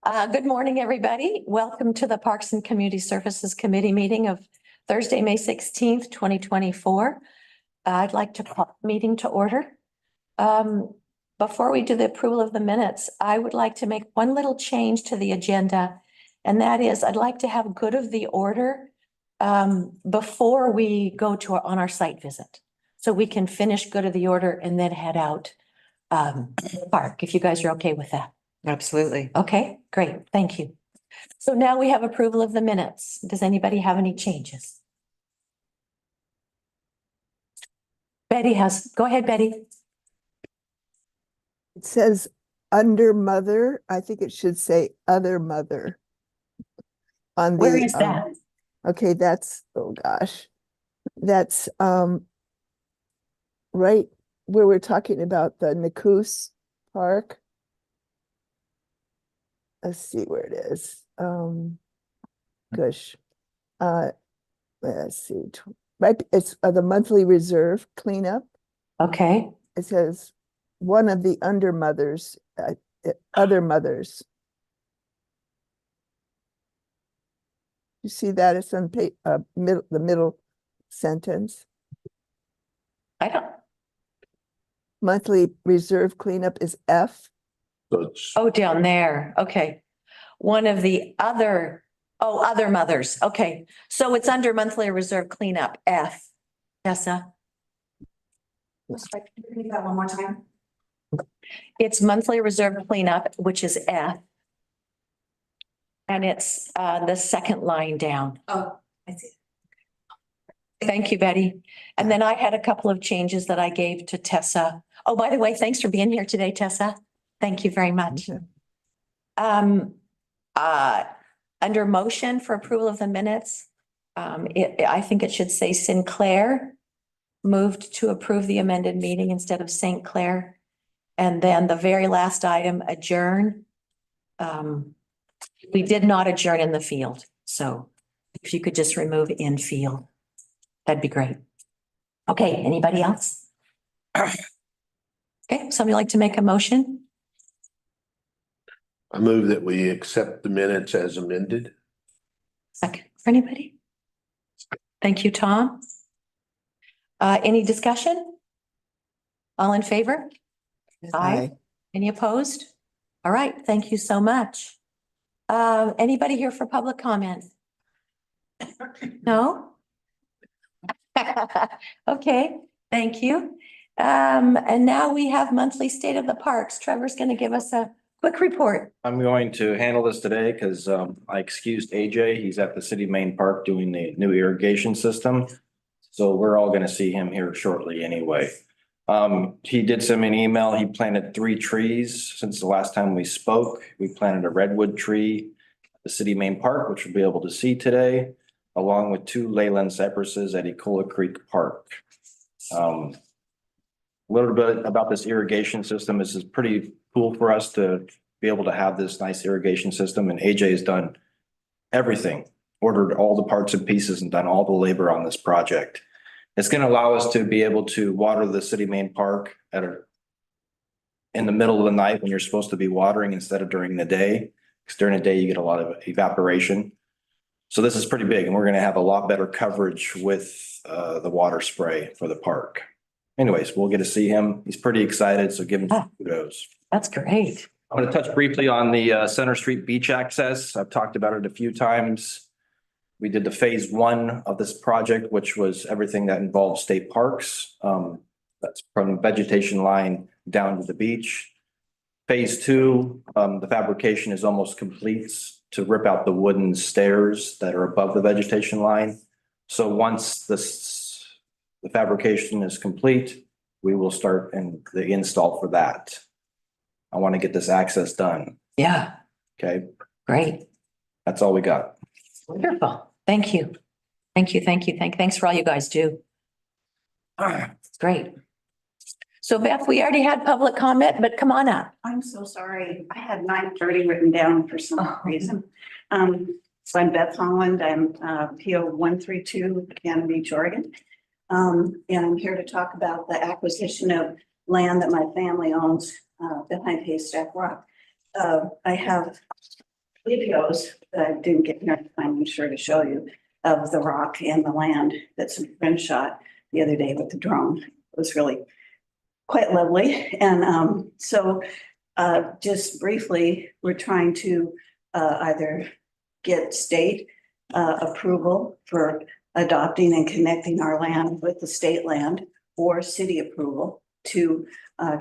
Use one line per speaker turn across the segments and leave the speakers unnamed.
Good morning, everybody. Welcome to the Parks and Community Services Committee meeting of Thursday, May 16th, 2024. I'd like to call the meeting to order. Before we do the approval of the minutes, I would like to make one little change to the agenda. And that is, I'd like to have good of the order before we go to on our site visit. So we can finish good of the order and then head out the park, if you guys are okay with that.
Absolutely.
Okay, great. Thank you. So now we have approval of the minutes. Does anybody have any changes? Betty has, go ahead, Betty.
It says under mother. I think it should say other mother. On the,
Where is that?
Okay, that's, oh gosh. That's right where we're talking about the Nakoos Park. Let's see where it is. Gosh. Let's see. Right, it's the monthly reserve cleanup.
Okay,
It says one of the under mothers, other mothers. You see that it's on the middle sentence.
I don't,
Monthly reserve cleanup is F.
oh, down there. Okay. One of the other, oh, other mothers. Okay. So it's under monthly reserve cleanup, F. Tessa?
Can you repeat that one more time?
It's monthly reserve cleanup, which is F. And it's the second line down.
Oh, I see.
Thank you, Betty. And then I had a couple of changes that I gave to Tessa. Oh, by the way, thanks for being here today, Tessa. Thank you very much.
Okay.
Under motion for approval of the minutes, I think it should say Sinclair moved to approve the amended meeting instead of St. Clair. And then the very last item, adjourn. We did not adjourn in the field. So if you could just remove in field, that'd be great. Okay, anybody else? Okay, somebody like to make a motion?
I move that we accept the minutes as amended.
Second for anybody? Thank you, Tom. Any discussion? All in favor? Aye. Any opposed? All right, thank you so much. Anybody here for public comment? No? Okay, thank you. And now we have monthly state of the parks. Trevor's going to give us a quick report.
I'm going to handle this today because I excused AJ. He's at the City Main Park doing the new irrigation system. So we're all going to see him here shortly anyway. He did send me an email. He planted 3 trees since the last time we spoke. We planted a redwood tree at the City Main Park, which we'll be able to see today, along with 2 Leyland cypresses at Ecola Creek Park. A little bit about this irrigation system. This is pretty cool for us to be able to have this nice irrigation system, and AJ has done everything, ordered all the parts and pieces and done all the labor on this project. It's going to allow us to be able to water the City Main Park in the middle of the night when you're supposed to be watering instead of during the day, because during the day you get a lot of evaporation. So this is pretty big, and we're going to have a lot better coverage with the water spray for the park. Anyways, we'll get to see him. He's pretty excited, so give him some kudos.
That's great.
I'm going to touch briefly on the Center Street beach access. I've talked about it a few times. We did the phase 1 of this project, which was everything that involved state parks. That's from the vegetation line down to the beach. Phase 2, the fabrication is almost complete to rip out the wooden stairs that are above the vegetation line. So once the fabrication is complete, we will start the install for that. I want to get this access done.
Yeah,
Okay,
great.
that's all we got.
Wonderful. Thank you. Thank you. Thank you. Thanks for all you guys do. It's great. So Beth, we already had public comment, but come on up.
I'm so sorry. I had 9:30 written down for some reason. So I'm Beth Holland. I'm PO 132, Cannon Beach, Oregon. And I'm here to talk about the acquisition of land that my family owns behind Haystack Rock. I have videos that I didn't get enough time, I'm sure, to show you of the rock and the land that some friends shot the other day with the drone. It was really quite lovely. And so just briefly, we're trying to either get state approval for adopting and connecting our land with the state land, or city approval to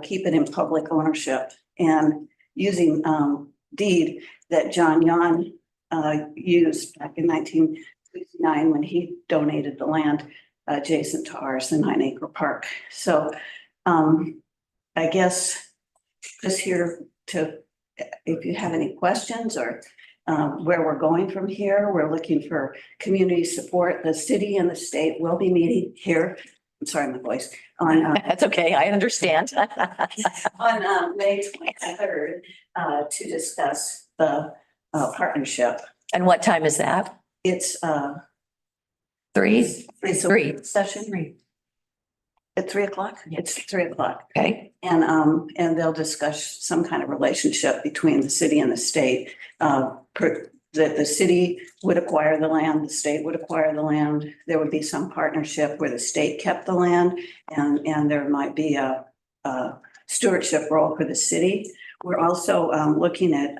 keep it in public ownership, and using deed that John Yon used back in 1969 when he donated the land adjacent to ours, the 9-acre park. So I guess just here to, if you have any questions or where we're going from here, we're looking for community support. The city and the state will be meeting here. I'm sorry, my voice, on
That's okay. I understand.
on May 23rd to discuss the partnership.
And what time is that?
It's
3?
it's a
Three.
session at 3:00. It's 3:00.
Okay.
And they'll discuss some kind of relationship between the city and the state. That the city would acquire the land, the state would acquire the land. There would be some partnership where the state kept the land, and there might be a stewardship role for the city. We're also looking at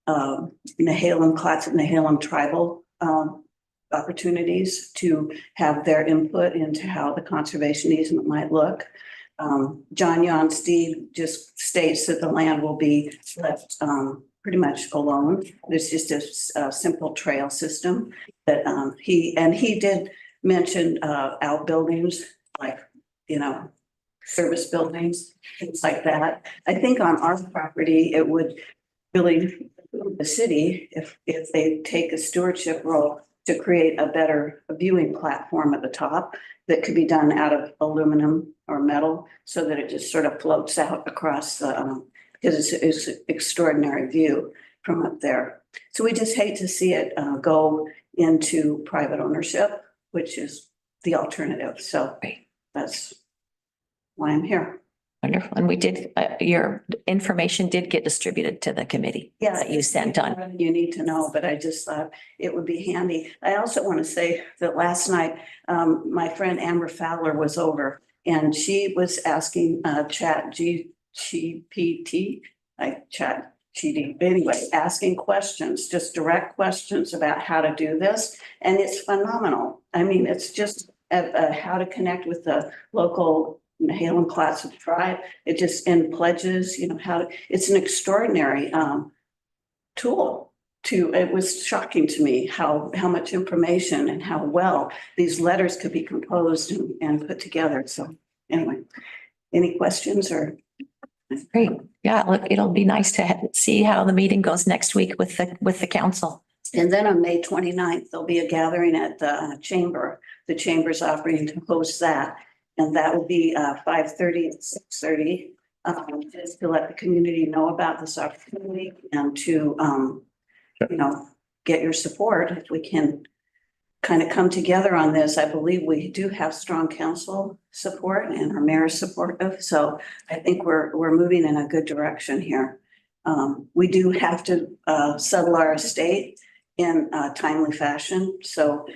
Nehalem, Clatsop Nehalem tribal opportunities to have their input into how the conservation easement might look. John Yon's deed just states that the land will be left pretty much alone. There's just a simple trail system that he did mention outbuildings, like, service buildings, things like that. I think on our property, it would really behoove the city if they take a stewardship role to create a better viewing platform at the top that could be done out of aluminum or metal, so that it just sort of floats out across the, because it's an extraordinary view from up there. So we just hate to see it go into private ownership, which is the alternative. So
Right.
that's why I'm here.
Wonderful. And we did, your information did get distributed to the committee.
Yeah,
That you sent on.
You need to know, but I just thought it would be handy. I also want to say that last night, my friend Amber Fowler was over, and she was asking anyway, asking questions, just direct questions about how to do this. And it's phenomenal. I mean, it's just how to connect with the local Nehalem Clatsop tribe. It just, in pledges, it's an extraordinary tool it was shocking to me how much information and how well these letters could be composed and put together. So anyway, any questions or?
Great. Yeah, look, it'll be nice to see how the meeting goes next week with the council.
And then on May 29th, there'll be a gathering at the chamber. The chamber's offering to host that. And that will be 5:30 and 6:30. Just to let the community know about this opportunity and to, get your support if we can kind of come together on this. I believe we do have strong council support and our mayor's supportive. So I think we're moving in a good direction here. We do have to settle our estate in a timely fashion. So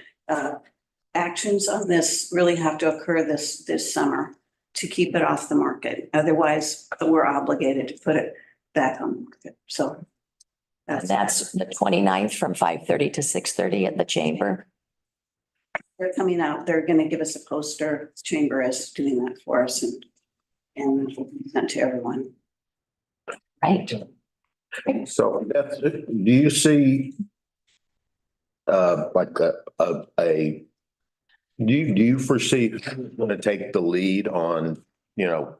actions on this really have to occur this summer to keep it off the market. Otherwise, we're obligated to put it back on the market. So
That's the 29th from 5:30 to 6:30 at the chamber.
they're coming out. They're going to give us a poster. Chamber is doing that for us, and we'll send to everyone.
Right.
So that's, do you see like do you foresee who's going to take the lead on,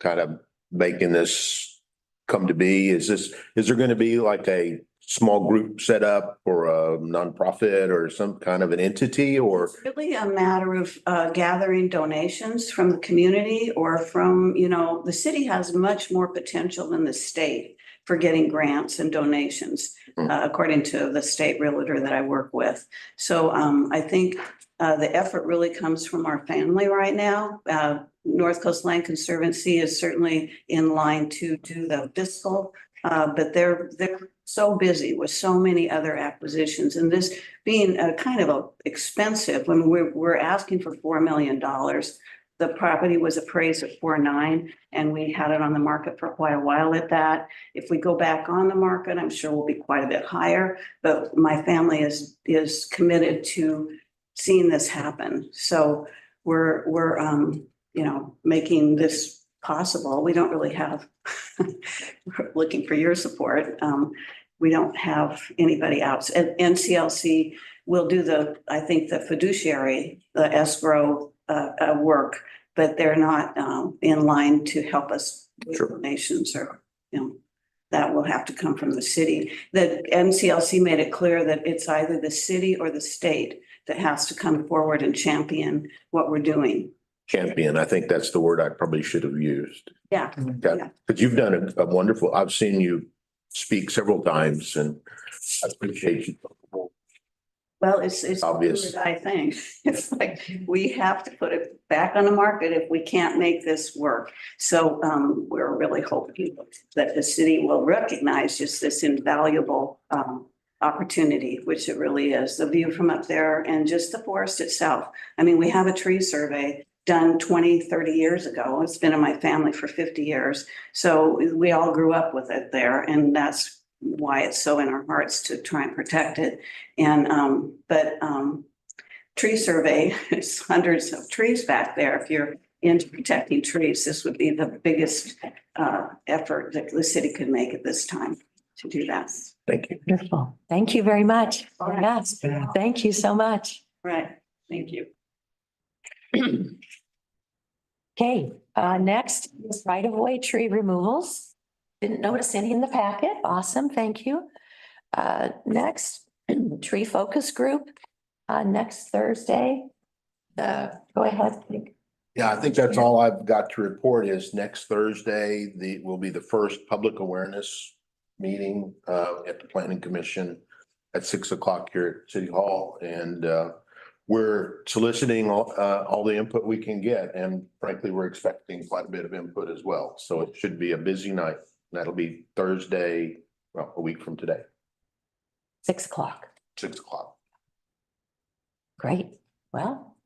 kind of making this come to be? Is there going to be like a small group set up or a nonprofit or some kind of an entity, or?
It's really a matter of gathering donations from the community or from, the city has much more potential than the state for getting grants and donations, according to the state realtor that I work with. So I think the effort really comes from our family right now. North Coast Land Conservancy is certainly in line to do the fiscal But they're so busy with so many other acquisitions, and this being a kind of a expensive, when we're asking for $4 million. The property was appraised at 4.9, and we had it on the market for quite a while at that. If we go back on the market, I'm sure we'll be quite a bit higher, but my family is committed to seeing this happen. So we're making this possible. We don't really have, we're looking for your support. We don't have anybody else. And NCLC will do I think the fiduciary, the escrow work, but they're not in line to help us with
Sure.
donations or, that will have to come from the city. The NCLC made it clear that it's either the city or the state that has to come forward and champion what we're doing.
Champion, I think that's the word I probably should have used.
Yeah.
Okay, but you've done a wonderful, I've seen you speak several times and I appreciate you.
Well, it's
Obvious.
I think it's like we have to put it back on the market if we can't make this work. So we're really hoping that the city will recognize just this invaluable opportunity, which it really is. The view from up there and just the forest itself. I mean, we have a tree survey done 20, 30 years ago. It's been in my family for 50 years. So we all grew up with it there, and that's why it's so in our hearts to try and protect it. And tree survey, it's hundreds of trees back there. If you're into protecting trees, this would be the biggest effort that the city could make at this time to do that.
Thank you.
Wonderful. Thank you very much.
All right.
Yes, thank you so much.
Right, thank you.
Okay, next is right-of-way tree removals. Didn't notice any in the packet. Awesome, thank you. Next, tree focus group, next Thursday. Go ahead.
Yeah, I think that's all I've got to report is next Thursday, will be the first public awareness meeting at the Planning Commission at 6 o'clock here at City Hall. And we're soliciting all the input we can get. And frankly, we're expecting quite a bit of input as well. So it should be a busy night. That'll be Thursday, well, a week from today,
6 o'clock.
6 o'clock.
Great. Well,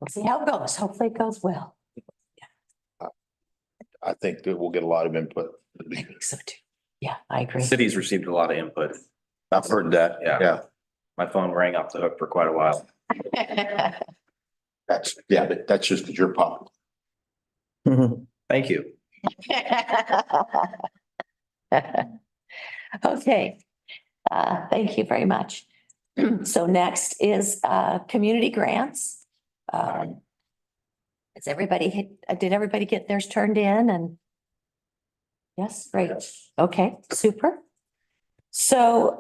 we'll see how it goes. Hopefully it goes well.
I think that we'll get a lot of input.
I think so too. Yeah, I agree.
City's received a lot of input.
I've heard that.
Yeah.
Yeah,
My phone rang off the hook for quite a while.
but that's just because you're popular.
Thank you.
Okay, thank you very much. So next is community grants. Did everybody get theirs turned in and? Yes, great. Okay, super. So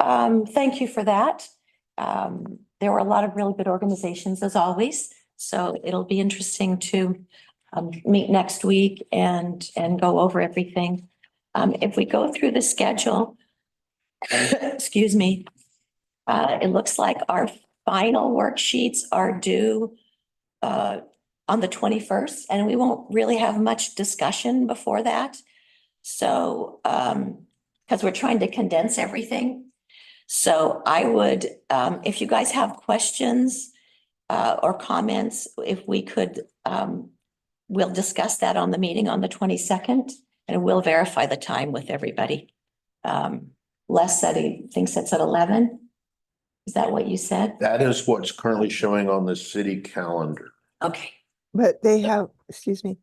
thank you for that. There were a lot of really good organizations as always. So it'll be interesting to meet next week and go over everything. If we go through the schedule, excuse me, it looks like our final worksheets are due on the 21st, and we won't really have much discussion before that. So, because we're trying to condense everything. So I would, if you guys have questions or comments, if we could, we'll discuss that on the meeting on the 22nd, and we'll verify the time with everybody. Les said he thinks it's at 11. Is that what you said?
That is what's currently showing on the city calendar.
Okay,
But they have, excuse me,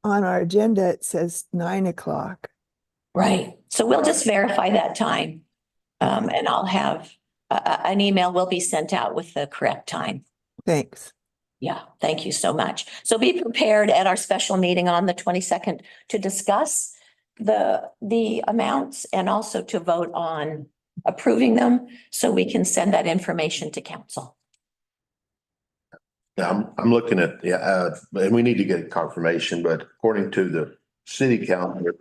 on our agenda, it says 9 o'clock.
right. So we'll just verify that time. And I'll have an email will be sent out with the correct time.
Thanks.
Yeah, thank you so much. So be prepared at our special meeting on the 22nd to discuss the amounts and also to vote on approving them so we can send that information to council.
Yeah, I'm looking at, and we need to get confirmation, but according to the city calendar,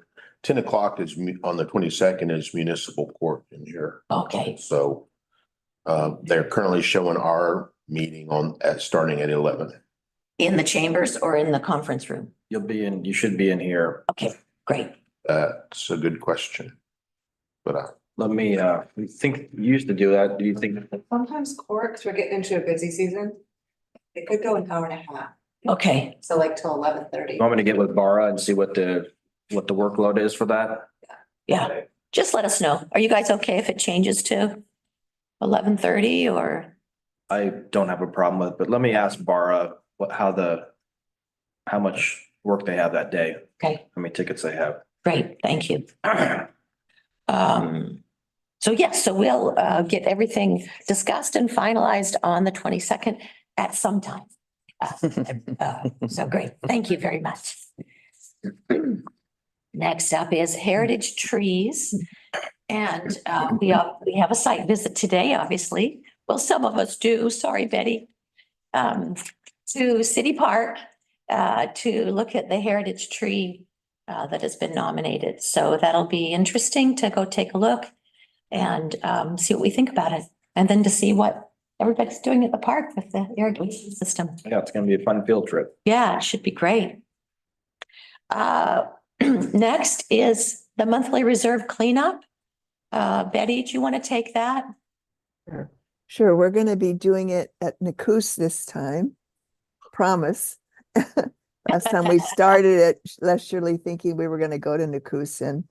10 o'clock is on the 22nd is municipal court in here.
Okay,
So they're currently showing our meeting starting at 11.
in the chambers or in the conference room?
You should be in here.
Okay, great.
That's a good question. But
Let me, we think, you used to do that. Do you think?
Sometimes courts, we're getting into a busy season. It could go an hour and a half,
Okay,
so like till 11:30.
You want me to get with Bara and see what the workload is for that?
yeah, just let us know. Are you guys okay if it changes to 11:30 or?
I don't have a problem with, but let me ask Bara how much work they have that day,
Okay,
how many tickets they have.
great, thank you. So yes, so we'll get everything discussed and finalized on the 22nd at some time. So great, thank you very much. Next up is heritage trees. And we have a site visit today, obviously. Well, some of us do, sorry, Betty. To City Park to look at the heritage tree that has been nominated. So that'll be interesting to go take a look and see what we think about it. And then to see what everybody's doing at the park with the irrigation system.
Yeah, it's gonna be a fun field trip.
Yeah, it should be great. Next is the monthly reserve cleanup. Betty, do you want to take that?
Sure, we're gonna be doing it at Nakus this time. Promise. Last time we started it, Les Shirley thinking we were gonna go to Nakus and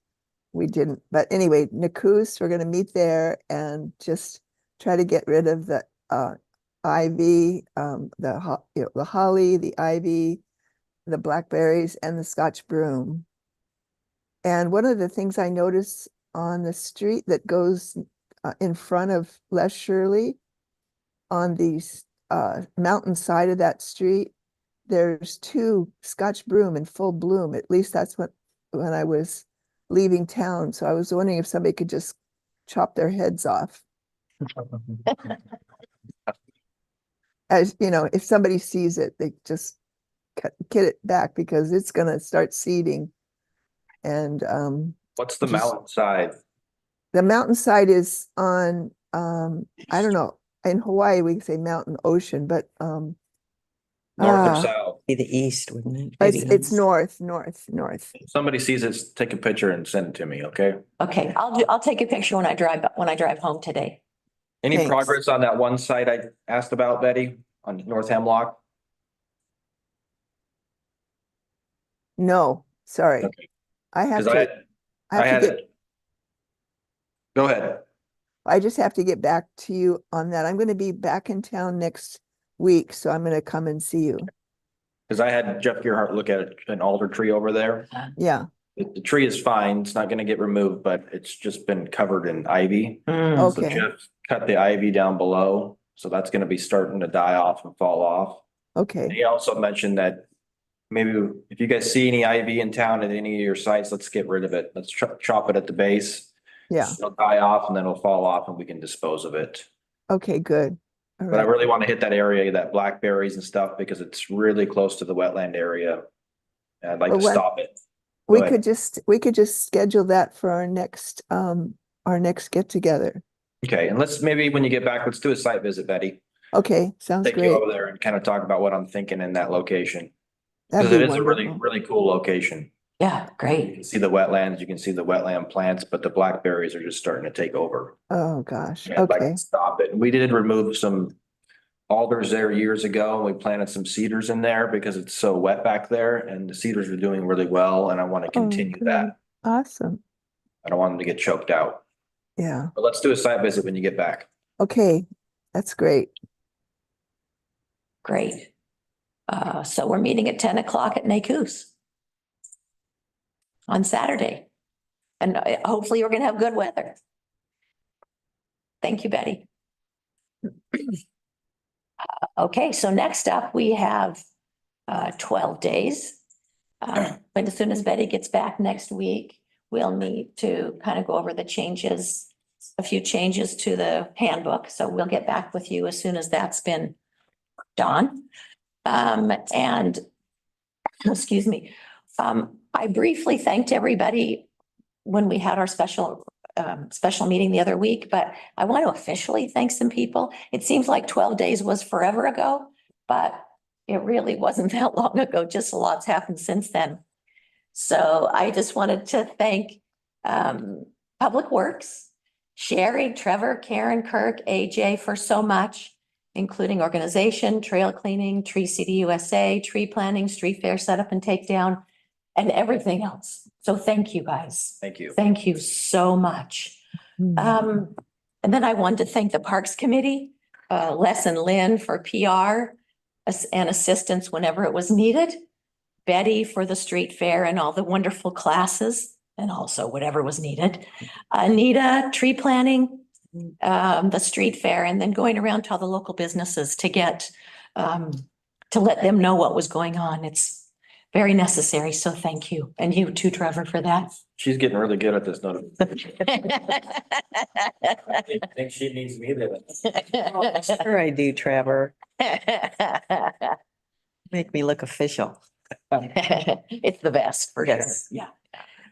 we didn't. But anyway, Nakus, we're gonna meet there and just try to get rid of the ivy, the holly, the ivy, the blackberries, and the Scotch broom. And one of the things I noticed on the street that goes in front of Les Shirley, on the mountain side of that street, there's 2 Scotch broom in full bloom. At least that's what when I was leaving town. So I was wondering if somebody could just chop their heads off. As you know, if somebody sees it, they just get it back because it's gonna start seeding. And
What's the
Just-
mountainside?
the mountainside is on I don't know, in Hawaii we say mountain ocean, but
North
ah,
or south?
Be the east, wouldn't it?
it's north.
If somebody sees it, take a picture and send it to me, okay?
Okay, I'll take a picture when I drive home today.
Any
Thanks.
progress on that one site I asked about, Betty, on North Hemlock?
No, sorry.
Okay.
I have
Cause
to, I
I
have
had
to get,
it. Go ahead.
I just have to get back to you on that. I'm gonna be back in town next week, so I'm gonna come and see you.
Cause I had Jeff Gearhart look at an alder tree over there.
Yeah,
The tree is fine. It's not gonna get removed, but it's just been covered in ivy.
Mm,
So
okay,
Jeff cut the ivy down below, so that's gonna be starting to die off and fall off.
okay,
He also mentioned that maybe if you guys see any ivy in town at any of your sites, let's get rid of it. Let's chop it at the base.
yeah,
It'll die off and then it'll fall off and we can dispose of it.
okay, good. All
But I
right,
really want to hit that area, that blackberries and stuff, because it's really close to the wetland area. And I'd like to
Well,
stop it.
we
ahead.
we could just schedule that for our next get together.
Okay, and let's maybe when you get back, let's do a site visit, Betty.
Okay, sounds
Take you
great.
over there and kind of talk about what I'm thinking in that location.
That'd
Because
be
it is a really,
wonderful.
really cool location.
yeah,
You
great.
can see the wetlands, you can see the wetland plants, but the blackberries are just starting to take over.
Oh, gosh,
And I'd like
okay,
to stop it. We did remove some alders there years ago, and we planted some cedars in there because it's so wet back there, and the cedars are doing really well, and I want to continue
good.
that.
awesome,
I don't want them to get choked out.
yeah,
But let's do a site visit when you get back.
okay, that's great.
Great. So we're meeting at 10 o'clock at Nakus on Saturday. And hopefully we're gonna have good weather. Thank you, Betty. Okay, so next up, we have 12 days. But as soon as Betty gets back next week, we'll need to kind of go over the changes, a few changes to the handbook. So we'll get back with you as soon as that's been done. And excuse me, I briefly thanked everybody when we had our special meeting the other week, but I want to officially thank some people. It seems like 12 days was forever ago, but it really wasn't that long ago. Just a lot's happened since then. So I just wanted to thank Public Works, Sherry, Trevor, Karen, Kirk, AJ for so much, including organization, trail cleaning, Tree City USA, tree planting, street fair setup and takedown, and everything else. So thank you, guys.
Thank you.
Thank you so much. And then I wanted to thank the Parks Committee, Les and Lynn for PR and assistance whenever it was needed. Betty for the street fair and all the wonderful classes and also whatever was needed. Anita, tree planting, the street fair, and then going around to all the local businesses to get, to let them know what was going on. It's very necessary. So thank you. And you too, Trevor, for that.
She's getting really good at this note. I think she needs me there.
Sure I do, Trevor. Make me look official.
It's the best for sure.
Yes.
Yeah.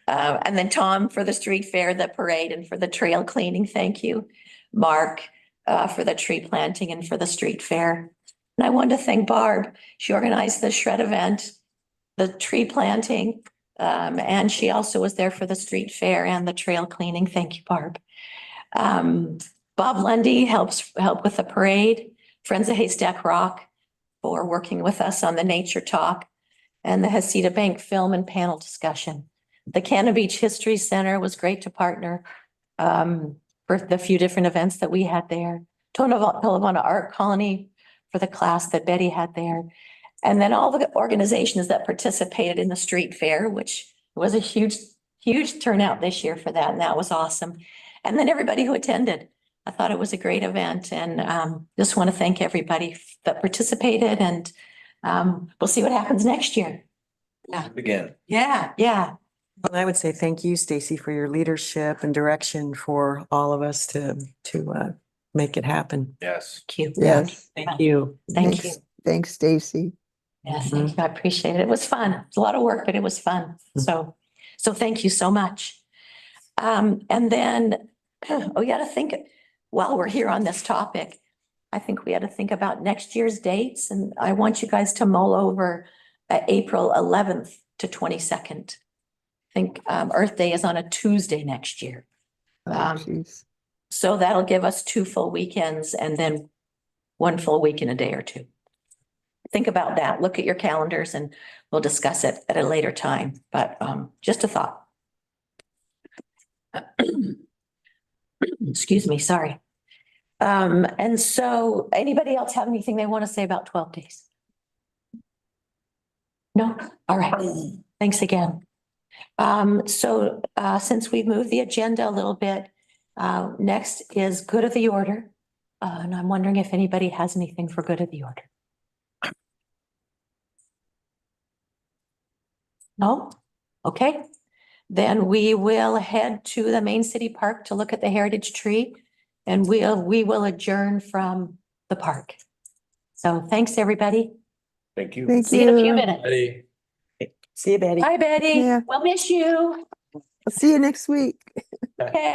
And then Tom for the street fair, the parade and for the trail cleaning. Thank you. Mark, for the tree planting and for the street fair. And I wanted to thank Barb. She organized the shred event, the tree planting, and she also was there for the street fair and the trail cleaning. Thank you, Barb. Bob Lundy help with the parade. Friends of Haystack Rock for working with us on the nature talk and the Hesita Bank film and panel discussion. The Cannon Beach History Center was great to partner for the few different events that we had there. Tonavona Art Colony for the class that Betty had there. And then all the organizations that participated in the street fair, which was a huge, huge turnout this year for that. And that was awesome. And then everybody who attended. I thought it was a great event and just want to thank everybody that participated and we'll see what happens next year.
Again.
Yeah, yeah.
And I would say thank you, Stacy, for your leadership and direction for all of us to make it happen.
Yes.
Thank you.
Yes.
Thank you.
Thank you.
Thanks. Thanks, Stacy.
Yes, thank you. I appreciate it. It was fun. It's a lot of work, but it was fun. So thank you so much. And then, we got to think, while we're here on this topic, I think we had to think about next year's dates and I want you guys to mull over April 11th to 22nd. I think Earth Day is on a Tuesday next year.
Oh, geez.
So that'll give us 2 full weekends and then 1 full week in a day or 2. Think about that. Look at your calendars and we'll discuss it at a later time, but just a thought. Excuse me, sorry. And so anybody else have anything they want to say about 12 days? No? All right. Thanks again. So since we've moved the agenda a little bit, next is good of the order. And I'm wondering if anybody has anything for good of the order. No? Okay. Then we will head to the main city park to look at the heritage tree and we will adjourn from the park. So thanks, everybody.
Thank you.
Thank
See you in a few
you.
minutes.
See you, Betty.
Bye, Betty.
Yeah.
We'll miss you.
I'll see you next week.
Okay.